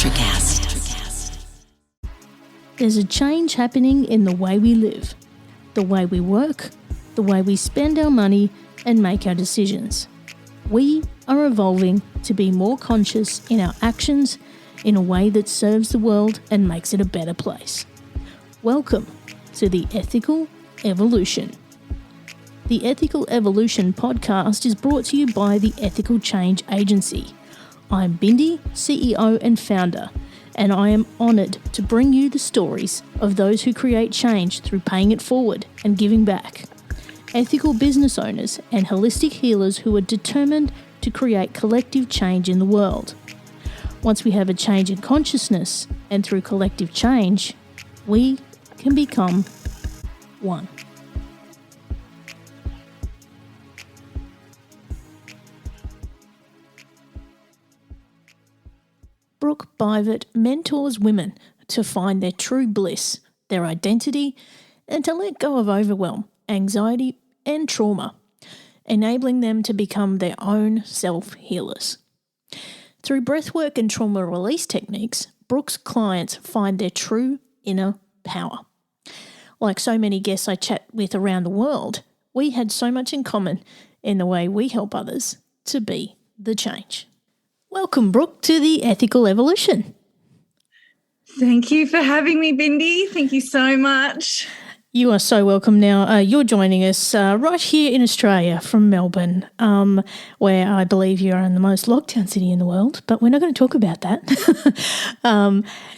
Electrocast. There's a change happening in the way we live, the way we work, the way we spend our money and make our decisions. We are evolving to be more conscious in our actions in a way that serves the world and makes it a better place. Welcome to the Ethical Evolution. The Ethical Evolution podcast is brought to you by the Ethical Change Agency. I'm Bindi, CEO and founder, and I am honoured to bring you the stories of those who create change through paying it forward and giving back. Ethical business owners and holistic healers who are determined to create collective change in the world. Once we have a change in consciousness, and through collective change, we can become one. Brooke Byvoet mentors women to find their true bliss, their identity, and to let go of overwhelm, anxiety, and trauma, enabling them to become their own self-healers. Through breathwork and trauma release techniques, Brooke's clients find their true inner power. Like so many guests I chat with around the world, we had so much in common in the way we help others to be the change. Welcome, Brooke, to the Ethical Evolution. Thank you for having me, Bindi. Thank you so much. You are so welcome. Now, you're joining us right here in Australia from Melbourne, where I believe you are in the most lockdown city in the world, but we're not going to talk about that.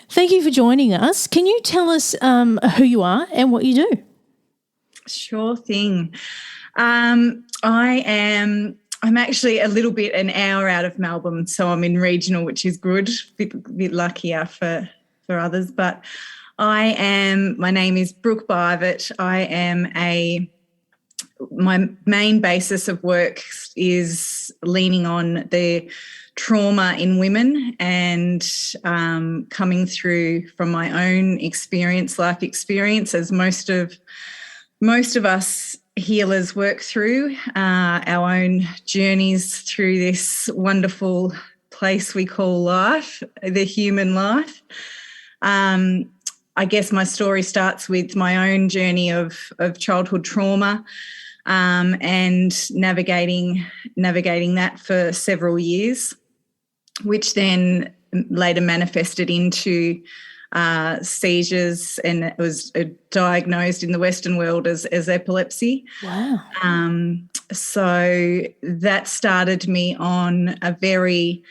Thank you for joining us. Can you tell us who you are and what you do? Sure thing. I'm actually a little bit an hour out of Melbourne, so I'm in regional, which is good, a bit luckier for others. But my name is Brooke Byvoet. My main basis of work is leaning on the trauma in women and coming through from my own life experience, as most of us healers work through our own journeys through this wonderful place we call life, the human life. I guess my story starts with my own journey of childhood trauma and navigating that for several years, which then later manifested into seizures, and it was diagnosed in the Western world as epilepsy. Wow. So that started me on a very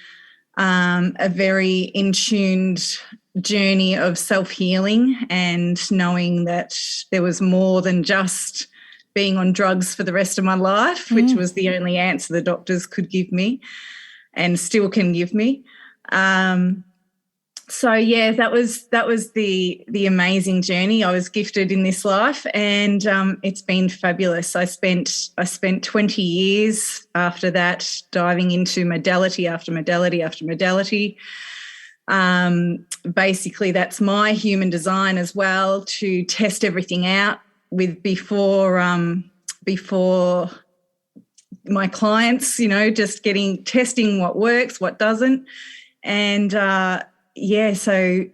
in-tuned journey of self-healing and knowing that there was more than just being on drugs for the rest of my life, which was the only answer the doctors could give me and still can give me. So yeah, that was the amazing journey I was gifted in this life, and it's been fabulous. I spent 20 years after that diving into modality after modality after modality. Basically, that's my human design as well, to test everything out with before my clients, just testing what works, what doesn't, and so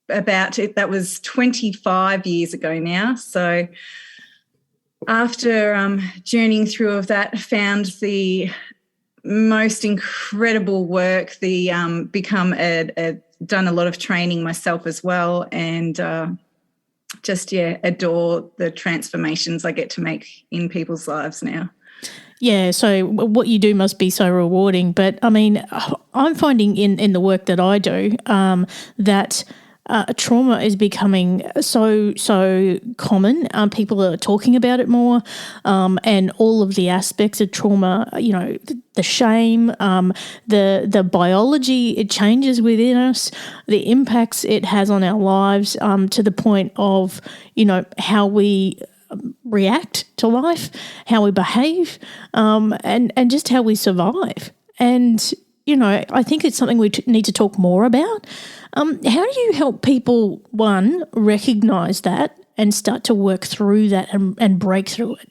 that was 25 years ago now. So after journeying through of that, found the most incredible work, done a lot of training myself as well, and adore the transformations I get to make in people's lives now. Yeah, so what you do must be so rewarding. But, I mean, I'm finding in the work that I do that trauma is becoming so common. People are talking about it more, and all of the aspects of trauma, the shame, the biology, it changes within us, the impacts it has on our lives, to the point of, how we react to life, how we behave, and just how we survive. And, I think it's something we need to talk more about. How do you help people, one, recognise that and start to work through that and break through it?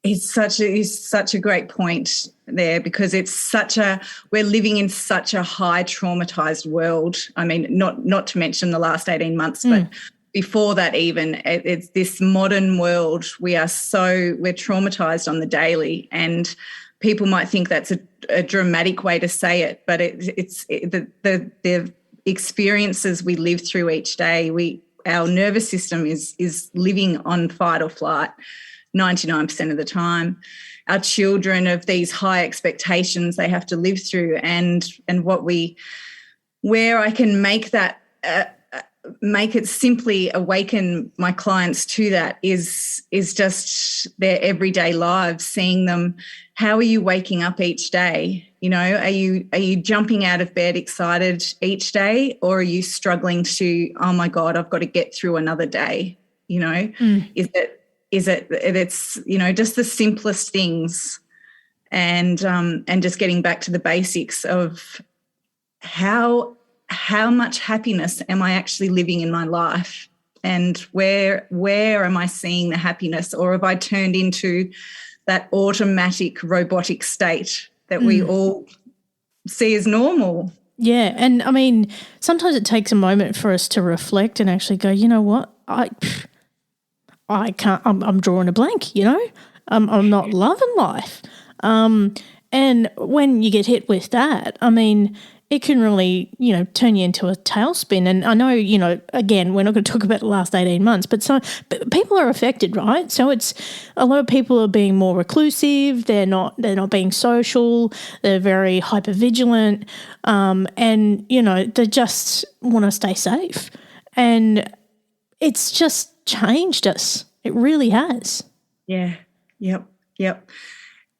It's such a great point there, because we're living in such a high traumatized world. I mean, not to mention the last 18 months, but before that even, it's this modern world. We're traumatized on the daily, and people might think that's a dramatic way to say it, but the experiences we live through each day, our nervous system is living on fight or flight 99% of the time. Our children of these high expectations they have to live through, and where I can make that make it simply awaken my clients to that is just their everyday lives, seeing them. How are you waking up each day? You know, are you jumping out of bed excited each day, or are you struggling to, oh my God, I've got to get through another day? You know, it's, you know, just the simplest things, and just getting back to the basics of how much happiness am I actually living in my life, and where am I seeing the happiness, or have I turned into that automatic robotic state that we all see as normal? Yeah, and I mean, sometimes it takes a moment for us to reflect and actually go, you know what, I can't. I'm drawing a blank. You know, I'm not loving life. And when you get hit with that, I mean, it can really, you know, turn you into a tailspin. And I know, you know, again, we're not going to talk about the last 18 months, but people are affected, right? So it's a lot of people are being more reclusive. They're not being social. They're very hypervigilant, and you know, they just want to stay safe. And it's just changed us. It really has. Yeah. Yep.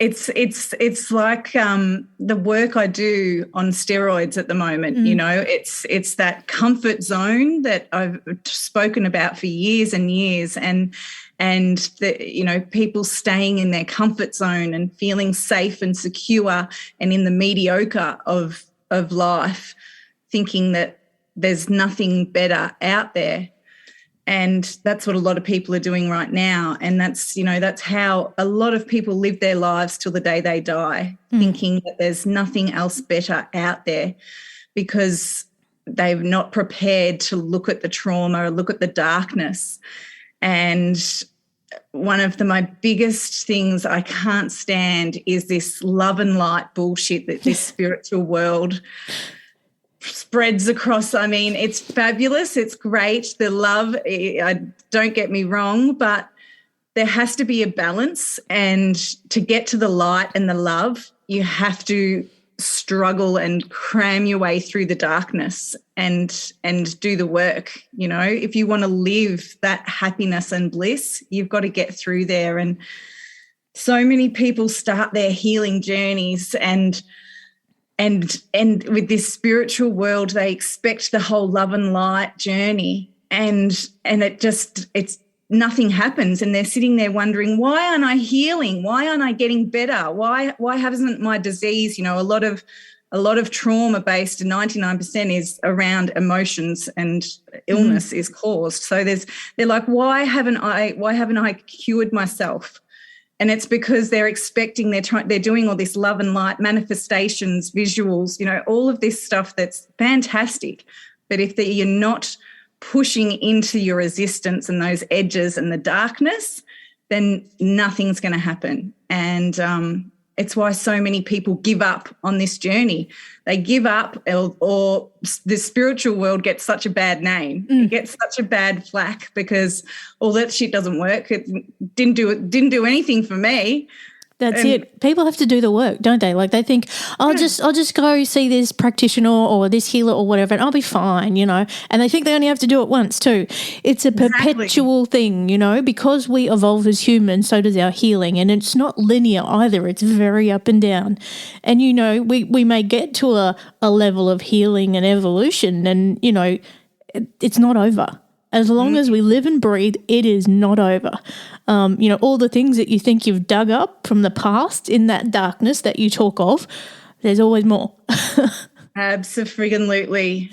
It's like the work I do on steroids at the moment. You know, it's that comfort zone that I've spoken about for years and years, and the, you know, people staying in their comfort zone and feeling safe and secure and in the mediocre of life, thinking that there's nothing better out there. And that's what a lot of people are doing right now. And that's, you know, that's how a lot of people live their lives till the day they die, thinking that there's nothing else better out there, because they're not prepared to look at the trauma or look at the darkness. And one of my biggest things I can't stand is this love and light bullshit that this spiritual world spreads across. I mean, it's fabulous. It's great. The love, don't get me wrong, but there has to be a balance. And to get to the light and the love, you have to struggle and cram your way through the darkness and do the work. You know, if you want to live that happiness and bliss, you've got to get through there. And so many people start their healing journeys and with this spiritual world, they expect the whole love and light journey, and it's nothing happens, and they're sitting there wondering, why aren't I healing? Why aren't I getting better? Why hasn't my disease? You know, a lot of trauma based, 99% is around emotions and illness is caused. So they're like, why haven't I cured myself? And it's because they're expecting, they're doing all this love and light manifestations, visuals, you know, all of this stuff that's fantastic. But if you're not pushing into your resistance and those edges and the darkness, then nothing's going to happen. And it's why so many people give up on this journey. They give up, or the spiritual world gets such a bad name. It gets such a bad flack because all that shit doesn't work. It didn't do anything for me. That's it. People have to do the work, don't they? Like they think, I'll just go see this practitioner or this healer or whatever, and I'll be fine, you know. And they think they only have to do it once too. It's a perpetual thing, you know, because we evolve as humans, so does our healing. And it's not linear either. It's very up and down. And, you know, we may get to a level of healing and evolution and, you know, it's not over. As long as we live and breathe, it is not over. You know, all the things that you think you've dug up from the past in that darkness that you talk of, there's always more. Absolutely.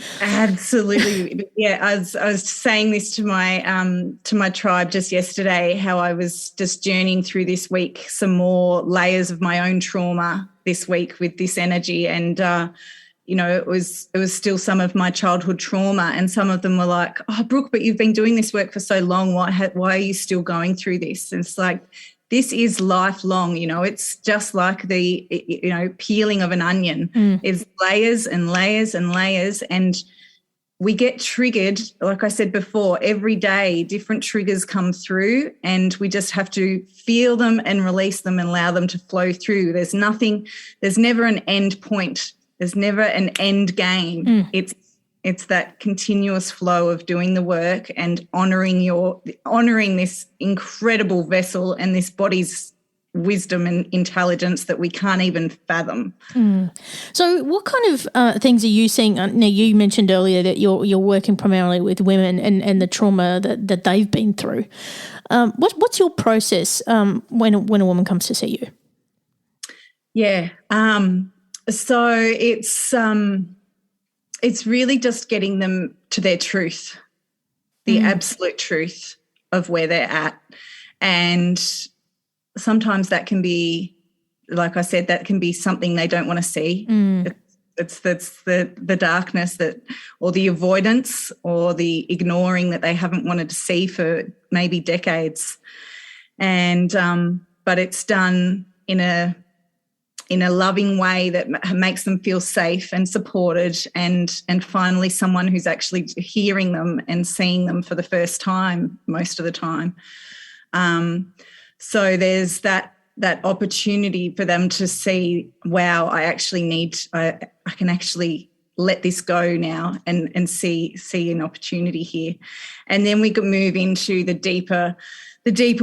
Yeah, I was saying this to my tribe just yesterday, how I was just journeying through this week some more layers of my own trauma this week with this energy, and it was still some of my childhood trauma, and some of them were like, "Oh, Brooke, but you've been doing this work for so long. Why are you still going through this?" And it's like, this is lifelong, it's just like the, peeling of an onion. It's layers and layers and layers. And we get triggered, like I said before, every day different triggers come through, and we just have to feel them and release them and allow them to flow through. There's never an end point. There's never an end game. It's that continuous flow of doing the work and honoring this incredible vessel and this body's wisdom and intelligence that we can't even fathom. So what kind of things are you seeing? Now, you mentioned earlier that you're working primarily with women and the trauma that they've been through. What's your process when a woman comes to see you? Yeah. So it's really just getting them to their truth, the absolute truth of where they're at. And sometimes that can be, like I said, that can be something they don't want to see. It's the darkness or the avoidance or the ignoring that they haven't wanted to see for maybe decades. And but it's done in a loving way that makes them feel safe and supported, and finally someone who's actually hearing them and seeing them for the first time most of the time. So there's that opportunity for them to see, wow, I can actually let this go now and see an opportunity here. And then we can move into the deeper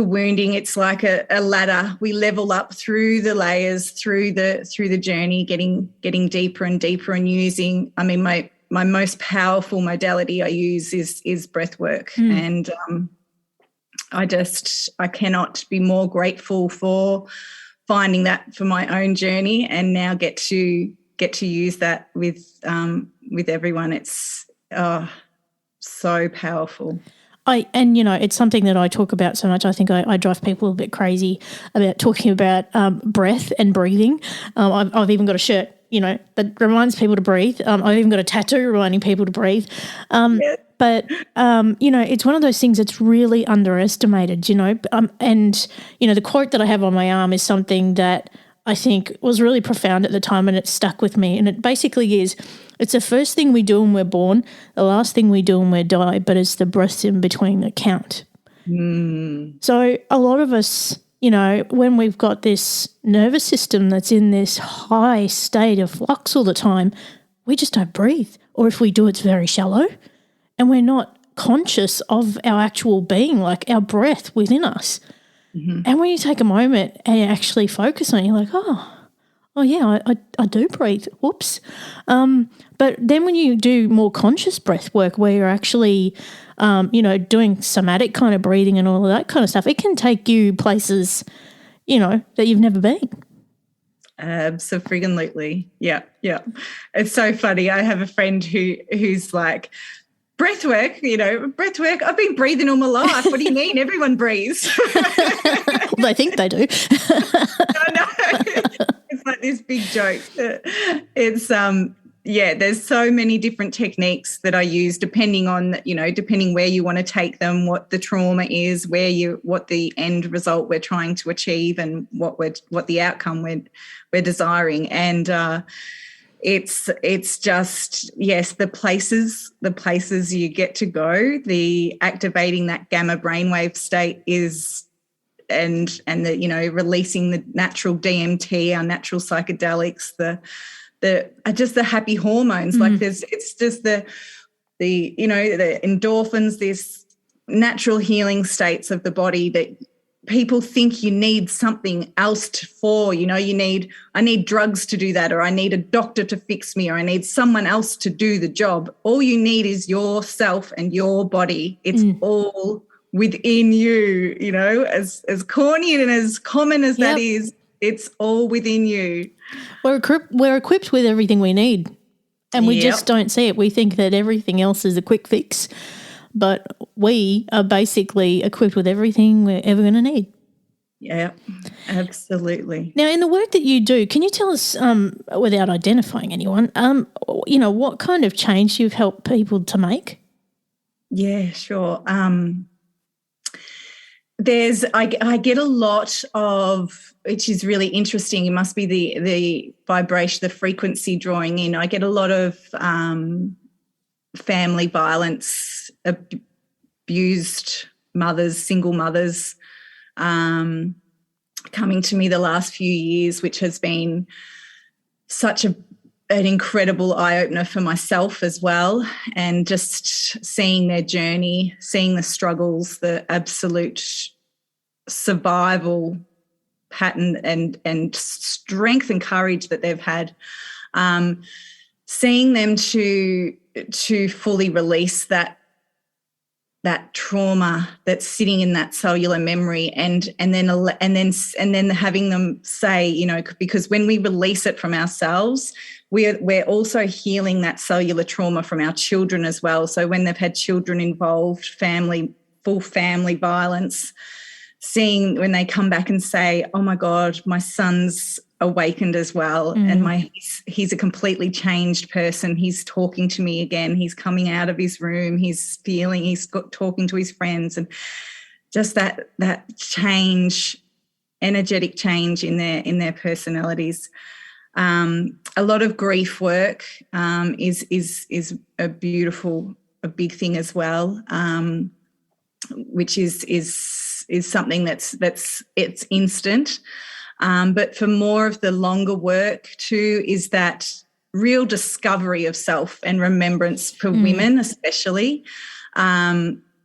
wounding. It's like a ladder. We level up through the layers, through the journey, getting deeper and deeper, and using, my most powerful modality I use is breath work. And I cannot be more grateful for finding that for my own journey, and now get to use that with everyone. It's so powerful. It's something that I talk about so much. I think I drive people a bit crazy about talking about breath and breathing. I've even got a shirt, that reminds people to breathe. I've even got a tattoo reminding people to breathe. But, it's one of those things that's really underestimated, and, the quote that I have on my arm is something that I think was really profound at the time, and it stuck with me. And it basically is, it's the first thing we do when we're born, the last thing we do when we die, but it's the breaths in between that count. So a lot of us, when we've got this nervous system that's in this high state of flux all the time, we just don't breathe. Or if we do, it's very shallow, and we're not conscious of our actual being, like our breath within us. And when you take a moment and you actually focus on it, you're like, oh yeah, I do breathe. Whoops. But then when you do more conscious breath work, where you're actually, doing somatic kind of breathing and all of that kind of stuff, it can take you places, that you've never been. Absolutely. Yeah. It's so funny. I have a friend who's like, breath work, I've been breathing all my life. What do you mean? Everyone breathes. Well, they think they do. No. It's like this big joke. It's there's so many different techniques that I use depending on, depending where you want to take them, what the trauma is, what the end result we're trying to achieve, and what the outcome we're desiring. And it's just, yes, the places you get to go, the activating that gamma brainwave state is, and the, releasing the natural DMT, our natural psychedelics, just the happy hormones. Like it's just the endorphins, this natural healing states of the body that people think you need something else I need drugs to do that, or I need a doctor to fix me, or I need someone else to do the job. All you need is yourself and your body. It's all within you, as corny and as common as that is, it's all within you. We're equipped with everything we need. And we just don't see it. We think that everything else is a quick fix, but we are basically equipped with everything we're ever going to need. Yeah, absolutely. Now, in the work that you do, can you tell us, without identifying anyone, what kind of change you've helped people to make? Yeah, sure. I get a lot of, which is really interesting. It must be the vibration, the frequency drawing in. I get a lot of family violence, abused mothers, single mothers, coming to me the last few years, which has been such an incredible eye-opener for myself as well, and just seeing their journey, seeing the struggles, the absolute survival pattern and strength and courage that they've had, seeing them to fully release that trauma that's sitting in that cellular memory, and then having them say, because when we release it from ourselves, we're also healing that cellular trauma from our children as well. So when they've had children involved, full family violence, seeing when they come back and say, oh my God, my son's awakened as well, and he's a completely changed person. He's talking to me again. He's coming out of his room. He's talking to his friends, and just that change, energetic change in their personalities. A lot of grief work is a big thing as well, which is something that's it's instant. But for more of the longer work too, is that real discovery of self and remembrance for women, especially.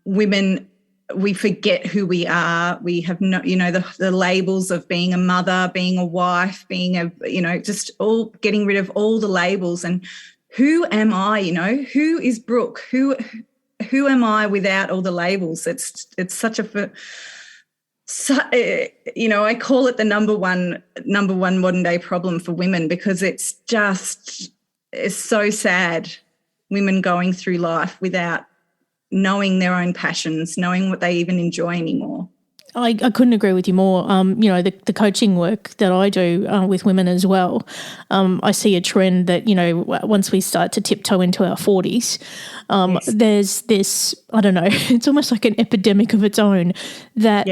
Women, we forget who we are. We have no, the labels of being a mother, being a wife, being just all getting rid of all the labels. And who am I? Who is Brooke? Who am I without all the labels? It's such a I call it the number one modern day problem for women, because it's so sad, women going through life without knowing their own passions, knowing what they even enjoy anymore. I couldn't agree with you more. The coaching work that I do with women as well, I see a trend that, once we start to tiptoe into our 40s, yes, there's this, I don't know, it's almost like an epidemic of its own, that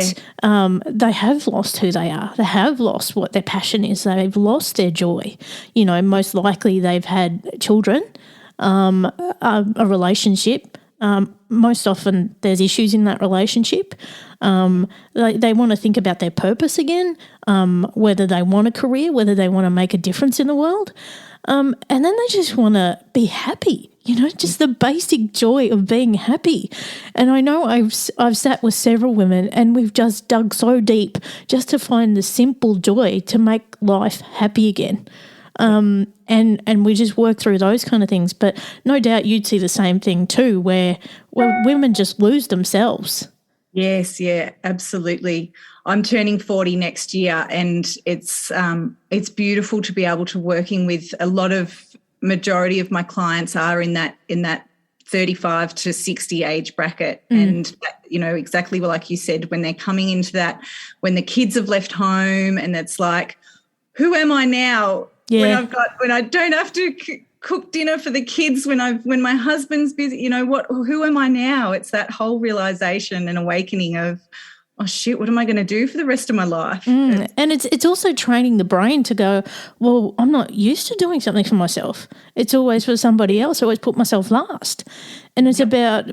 they have lost who they are. They have lost what their passion is. They've lost their joy. Most likely they've had children, a relationship. Most often there's issues in that relationship. They want to think about their purpose again, whether they want a career, whether they want to make a difference in the world. And then they just want to be happy, just the basic joy of being happy. And I know I've sat with several women, and we've just dug so deep just to find the simple joy to make life happy again. And we just work through those kind of things. But no doubt you'd see the same thing too, where women just lose themselves. Yes, yeah, absolutely. I'm turning 40 next year, and it's beautiful to be able to working with majority of my clients are in that 35 to 60 age bracket. And exactly like you said, when they're coming into that, when the kids have left home, and it's like, who am I now? Yeah. When I don't have to cook dinner for the kids, when my husband's busy, who am I now? It's that whole realization and awakening of, oh shit, what am I going to do for the rest of my life? And it's also training the brain to go, well, I'm not used to doing something for myself. It's always for somebody else. I always put myself last. And it's about,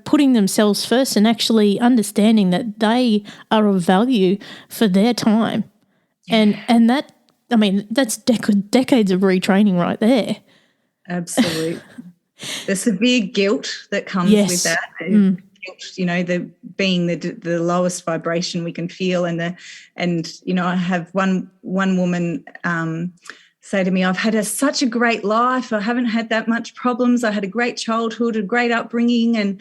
putting themselves first and actually understanding that they are of value for their time. Yeah. And that, that's decades of retraining right there. Absolutely. The severe guilt that comes with that. Guilt, being the lowest vibration we can feel, and I have one woman say to me, I've had such a great life. I haven't had that much problems. I had a great childhood, a great upbringing,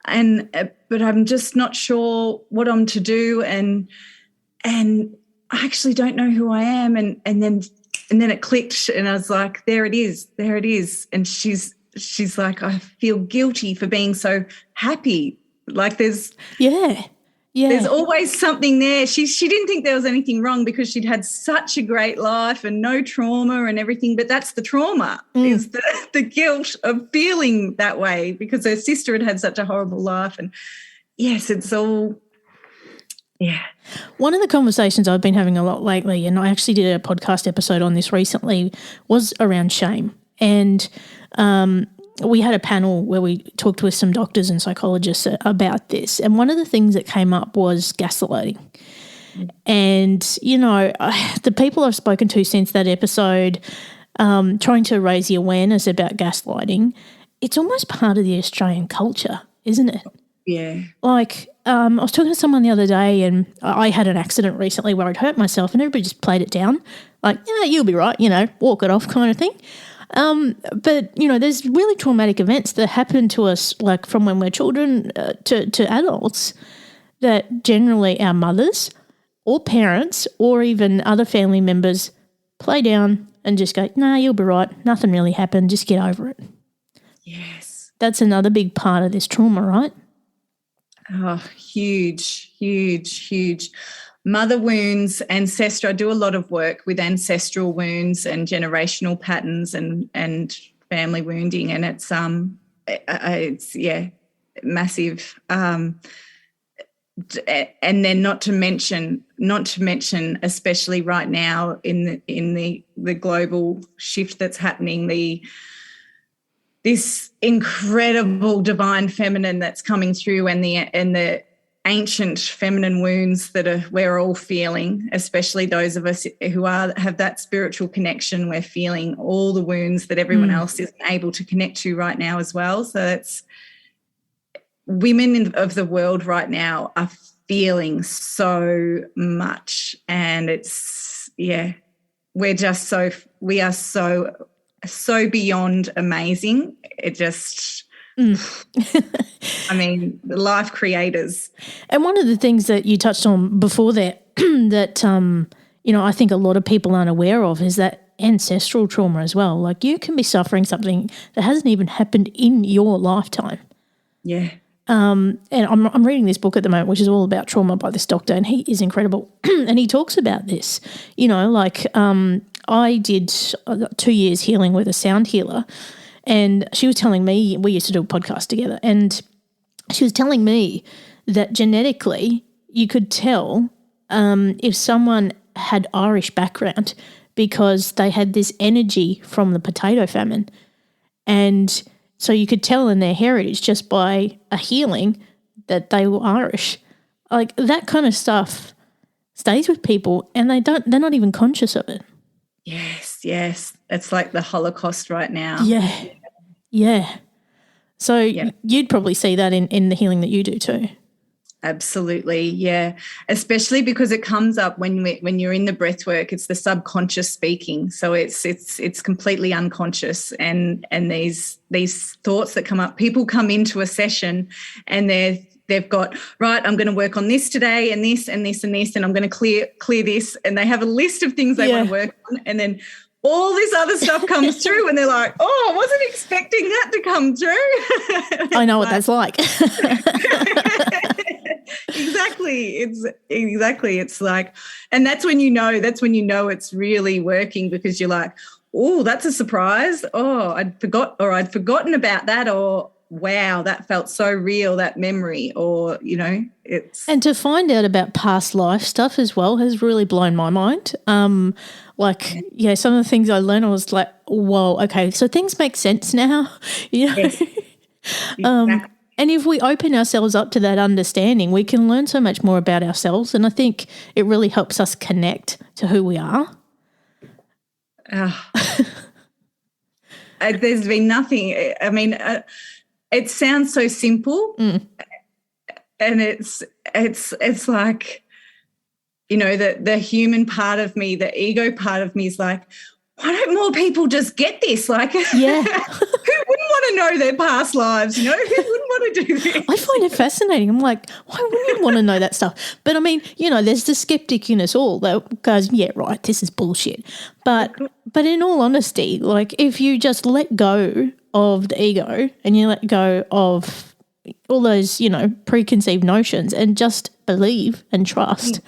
but I'm just not sure what I'm to do, and I actually don't know who I am. And then and then it clicked, and I was like, there it is. And she's like, I feel guilty for being so happy. Like there's always something there. She didn't think there was anything wrong because she'd had such a great life and no trauma and everything, but that's the trauma, is the guilt of feeling that way because her sister had such a horrible life. And yes, it's all, yeah. One of the conversations I've been having a lot lately, and I actually did a podcast episode on this recently, was around shame. And we had a panel where we talked with some doctors and psychologists about this. And one of the things that came up was gaslighting. And, you know, the people I've spoken to since that episode, trying to raise the awareness about gaslighting, it's almost part of the Australian culture, isn't it? Yeah. Like, I was talking to someone the other day, and I had an accident recently where I'd hurt myself, and everybody just played it down. Like, yeah, you'll be right, you know, walk it off kind of thing. But, you know, there's really traumatic events that happen to us, like from when we're children to adults, that generally our mothers or parents or even other family members play down and just go, nah, you'll be right, nothing really happened, just get over it. Yes. That's another big part of this trauma, right? Oh, huge. Mother wounds, ancestral. I do a lot of work with ancestral wounds and generational patterns and family wounding, and it's massive. And then not to mention, especially right now in the global shift that's happening, this incredible divine feminine that's coming through, and the ancient feminine wounds that we're all feeling, especially those of us who have that spiritual connection. We're feeling all the wounds that everyone else isn't able to connect to right now as well. So it's women of the world right now are feeling so much, and it's we are so beyond amazing. It just I mean, life creators. And one of the things that you touched on before that you know, I think a lot of people aren't aware of is that ancestral trauma as well. Like, you can be suffering something that hasn't even happened in your lifetime. Yeah. And I'm reading this book at the moment, which is all about trauma by this doctor, and he is incredible. And he talks about this, you know, like I did 2 years healing with a sound healer, and she was telling me, we used to do a podcast together, and she was telling me that genetically you could tell if someone had Irish background because they had this energy from the potato famine. And so you could tell in their heritage just by a healing that they were Irish. Like, that kind of stuff stays with people, and they're not even conscious of it. Yes. It's like the Holocaust right now. Yeah. So you'd probably see that in the healing that you do too. Absolutely, yeah. Especially because it comes up when you're in the breath work. It's the subconscious speaking, so it's completely unconscious. And these thoughts that come up, people come into a session and they've got, right, I'm going to work on this today, and this and this and this, and I'm going to clear this, and they have a list of things they want to work on, and then all this other stuff comes through, and they're like, oh, I wasn't expecting that to come through. I know what that's like. Exactly. It's like, and that's when you know it's really working, because you're like, oh, that's a surprise. Oh, I'd forgotten about that, or wow, that felt so real, that memory, or, you know, it's. And to find out about past life stuff as well has really blown my mind. Some of the things I learned, I was like, whoa, okay, so things make sense now, you know. Yes. Exactly. And if we open ourselves up to that understanding, we can learn so much more about ourselves, and I think it really helps us connect to who we are. There's been nothing. I mean, it sounds so simple, and it's like, you know, the human part of me, the ego part of me is like, why don't more people just get this? Like, yeah. Who wouldn't want to know their past lives? You know, who wouldn't want to do this? I find it fascinating. I'm like, why wouldn't you want to know that stuff? But I mean, you know, there's the skeptic in us all that goes, yeah, right, this is bullshit. But in all honesty, like if you just let go of the ego and you let go of all those, you know, preconceived notions and just believe and trust,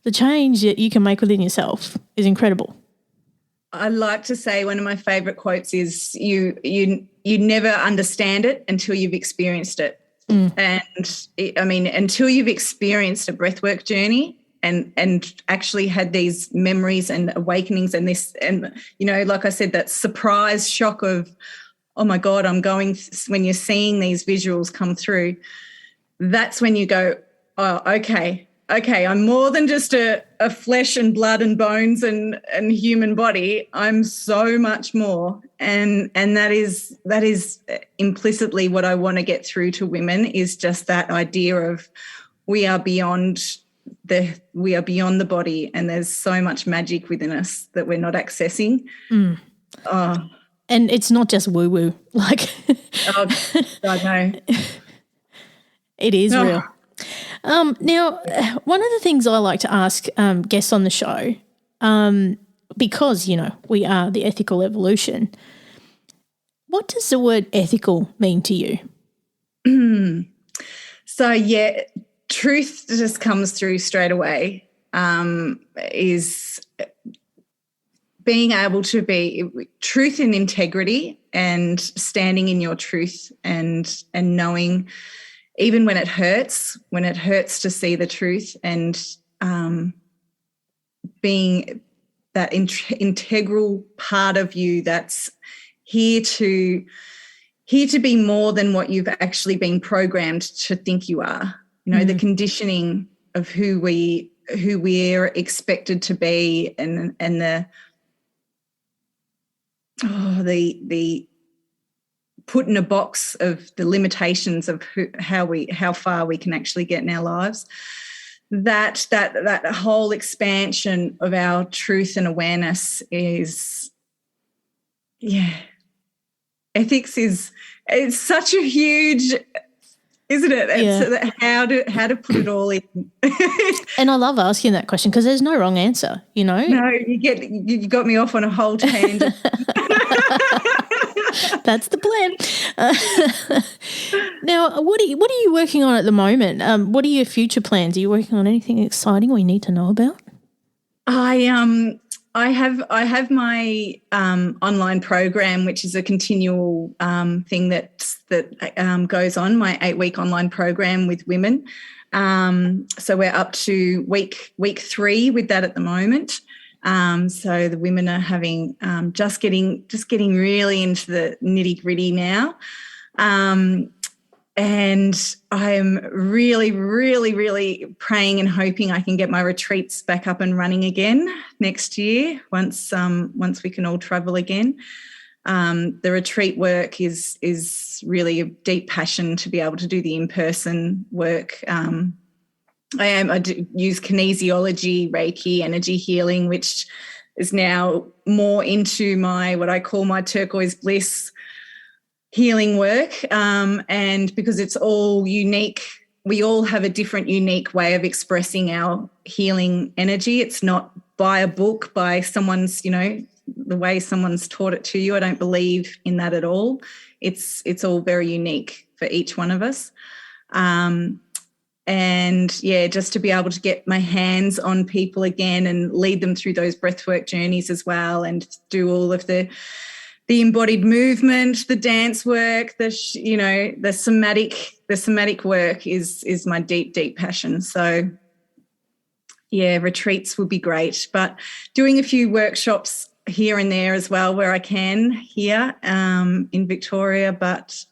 the change that you can make within yourself is incredible. I like to say one of my favourite quotes is you never understand it until you've experienced it. And I mean, until you've experienced a breathwork journey and actually had these memories and awakenings and this, and, you know, like I said, that surprise shock of, oh my God, when you're seeing these visuals come through, that's when you go, oh, okay, I'm more than just a flesh and blood and bones and human body. I'm so much more. And that is implicitly what I want to get through to women, is just that idea of we are beyond the body, and there's so much magic within us that we're not accessing. And it's not just woo-woo. Like, oh, I know. It is real. Now, one of the things I like to ask guests on the show, because, you know, we are the ethical evolution, what does the word ethical mean to you? So, yeah, truth just comes through straight away, is being able to be truth and integrity and standing in your truth and knowing even when it hurts to see the truth, and being that integral part of you that's here to be more than what you've actually been programmed to think you are. You know, the conditioning of who we're expected to be, and the put in a box of the limitations of how far we can actually get in our lives. That whole expansion of our truth and awareness is, ethics it's such a huge, isn't it? Yeah. It's how to put it all in. And I love asking that question because there's no wrong answer, you know. No, you got me off on a whole tangent. That's the plan. Now, what are you working on at the moment? What are your future plans? Are you working on anything exciting we need to know about? I have my online program, which is a continual thing that goes on. My 8-week online program with women. So we're up to week 3 with that at the moment. So the women are having just getting really into the nitty-gritty now. And I'm really, really, really praying and hoping I can get my retreats back up and running again next year once we can all travel again. The retreat work is really a deep passion to be able to do the in-person work. I do use kinesiology, Reiki, energy healing, which is now more into what I call my turquoise bliss healing work. And because it's all unique, we all have a different unique way of expressing our healing energy. It's not by a book, by someone's, you know, the way someone's taught it to you. I don't believe in that at all. It's all very unique for each one of us. And, yeah, just to be able to get my hands on people again and lead them through those breathwork journeys as well, and do all of the embodied movement, the dance work, the somatic work is my deep, deep passion. So, yeah, retreats would be great, but doing a few workshops here and there as well where I can here in Victoria. But,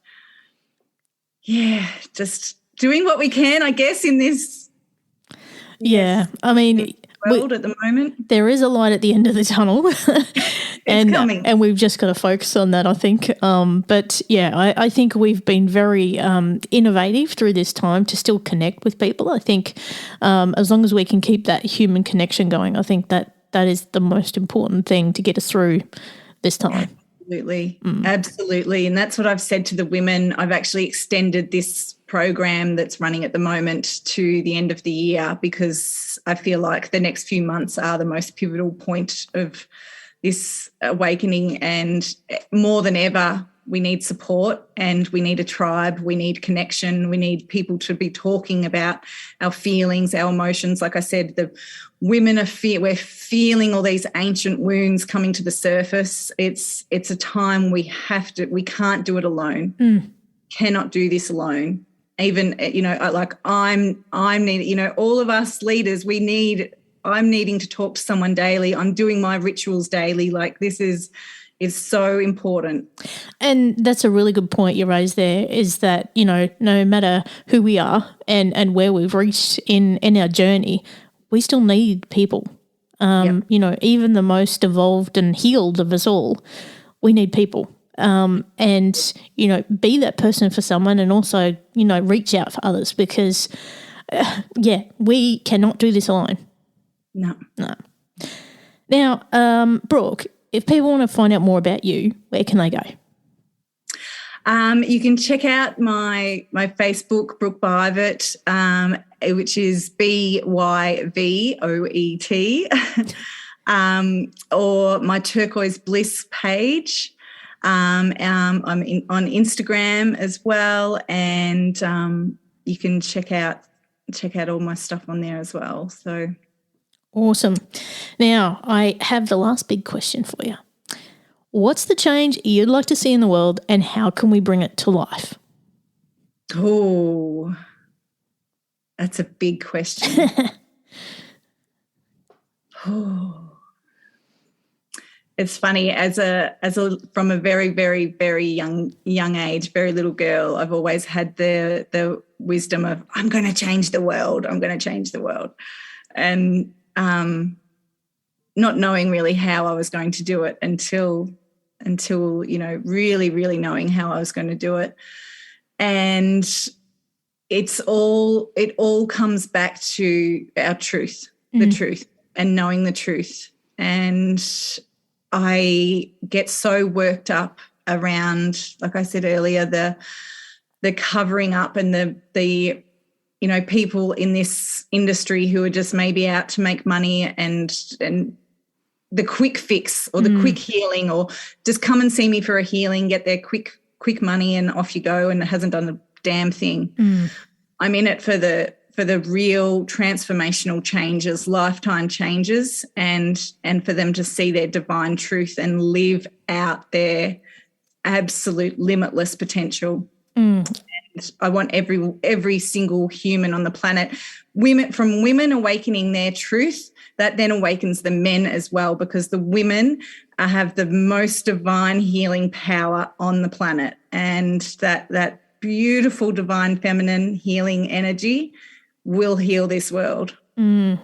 yeah, just doing what we can, I guess, in this world at the moment. There is a light at the end of the tunnel. It's coming. And we've just got to focus on that, I think. But, yeah, I think we've been very innovative through this time to still connect with people. I think as long as we can keep that human connection going, I think that is the most important thing to get us through this time. Absolutely. Absolutely. And that's what I've said to the women. I've actually extended this program that's running at the moment to the end of the year, because I feel like the next few months are the most pivotal point of this awakening, and more than ever, we need support and we need a tribe, we need connection, we need people to be talking about our feelings, our emotions. Like I said, the women we're feeling all these ancient wounds coming to the surface. It's a time we can't do it alone. Cannot do this alone. Even, like I'm needing, all of us leaders, I'm needing to talk to someone daily. I'm doing my rituals daily. Like, this is so important. And that's a really good point you raised there, is that, no matter who we are and where we've reached in our journey, we still need people. Yep. Even the most evolved and healed of us all, we need people. And, be that person for someone, and also, reach out for others, because, we cannot do this alone. No. Now, Brooke, if people want to find out more about you, where can they go? You can check out my Facebook, Brooke Byvoet, which is BYVOET, or my Turquoise Bliss page. I'm on Instagram as well, and you can check out all my stuff on there as well. So awesome. Now, I have the last big question for you. What's the change you'd like to see in the world, and how can we bring it to life? Oh, that's a big question. It's funny, as a from a very, very, very young age, very little girl, I've always had the wisdom of, I'm going to change the world. I'm going to change the world. And not knowing really how I was going to do it until really, really knowing how I was going to do it. And it all comes back to our truth, the truth, and knowing the truth. And I get so worked up around, like I said earlier, the covering up and the people in this industry who are just maybe out to make money and the quick fix, or the quick healing, or just come and see me for a healing, get their quick money and off you go, and it hasn't done a damn thing. I'm in it for the real transformational changes, lifetime changes, and for them to see their divine truth and live out their absolute limitless potential. And I want every single human on the planet, women awakening their truth, that then awakens the men as well, because the women have the most divine healing power on the planet, and that beautiful divine feminine healing energy will heal this world. And,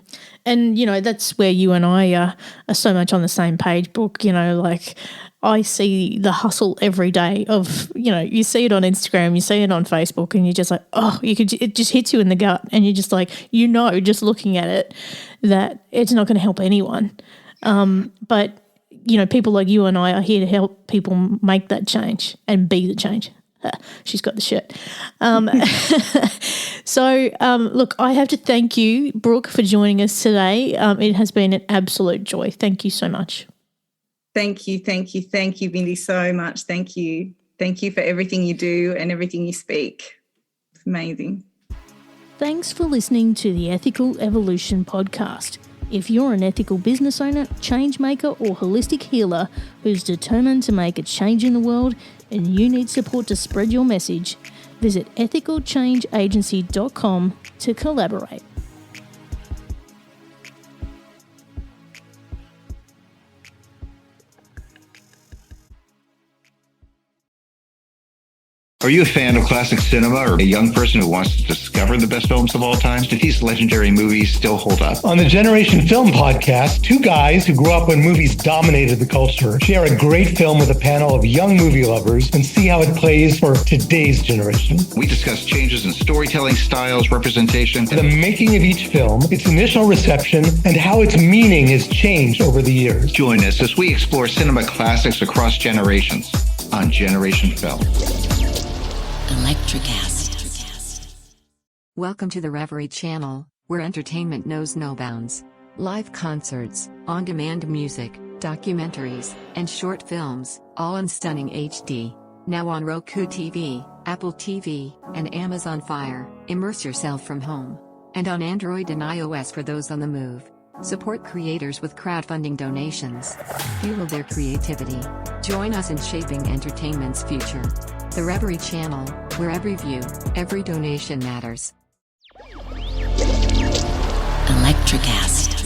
that's where you and I are so much on the same page, Brooke. Like, I see the hustle every day of, you see it on Instagram, you see it on Facebook, and you're just like, it just hits you in the gut, and you're just like, just looking at it, that it's not going to help anyone. But, people like you and I are here to help people make that change and be the change. She's got the shirt. So, look, I have to thank you, Brooke, for joining us today. It has been an absolute joy. Thank you so much. Thank you, Bindi, so much. Thank you for everything you do and everything you speak. It's amazing. Thanks for listening to the Ethical Evolution podcast. If you're an ethical business owner, change maker, or holistic healer who's determined to make a change in the world and you need support to spread your message, visit ethicalchangeagency.com to collaborate. Are you a fan of classic cinema or a young person who wants to discover the best films of all time? Do these legendary movies still hold up? On the Generation Film podcast, two guys who grew up when movies dominated the culture share a great film with a panel of young movie lovers and see how it plays for today's generation. We discuss changes in storytelling styles, representation, The making of each film, its initial reception, and how its meaning has changed over the years. Join us as we explore cinema classics across generations on Generation Film. Electricast. Welcome to the Reverie channel, where entertainment knows no bounds. Live concerts, on-demand music, documentaries, and short films, all in stunning HD. Now on Roku TV, Apple TV, and Amazon Fire. Immerse yourself from home. And on Android and iOS for those on the move. Support creators with crowdfunding donations. Fuel their creativity. Join us in shaping entertainment's future. The Reverie channel, where every view, every donation matters. Electricast.